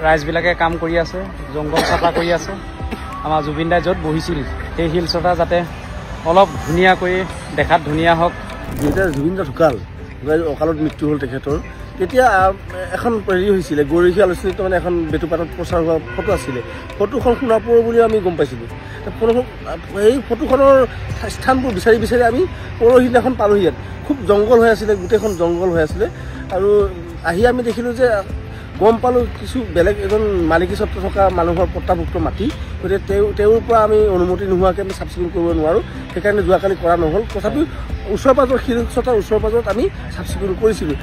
ৰাইজবিলাকে কাম কৰি আছে, জংঘল চাফা কৰি আছে। আমাৰ জুবিন দাই য'ত বহিছিল সেই শিলচটা যাতে অলপ ধুনীয়া কৰি দেখাত ধুনীয়া হওক। যেতিয়া জুবিন দা ঢুকাল, অকালত মৃত্যু হ'ল তেখেতৰ, তেতিয়া এখন হেৰি হৈছিলে, গৌৰীশী আলোচনীত মানে এখন বেটুপাতত প্ৰচাৰ হোৱা ফটো আছিলে। ফটোখন সোণাপুৰ বুলি আমি গম পাইছিলোঁ। সেই ফটোখনৰ স্থানবোৰ বিচাৰি বিচাৰি আমি পৰহিদিনাখন পালোহি। ইয়াত খুব জংঘল হৈ আছিলে, গোটেইখন জংঘল হৈ আছিলে। আৰু আহি আমি দেখিলোঁ যে গম পালোঁ কিছু বেলেগ এজন মালিকী স্বত্ব থকা মানুহৰ পট্টাভুক্ত মাটি, গতিকে তেওঁৰ পৰা আমি অনুমতি নোহোৱাকৈ আমি চাফ চিকুণ কৰিব নোৱাৰোঁ। সেইকাৰণে যোৱাকালি কৰা নহ'ল। তথাপিও ওচৰ পাজৰ শিলচটাৰ ওচৰ পাজৰত আমি চাফ চিকুণ কৰিছিলোঁ।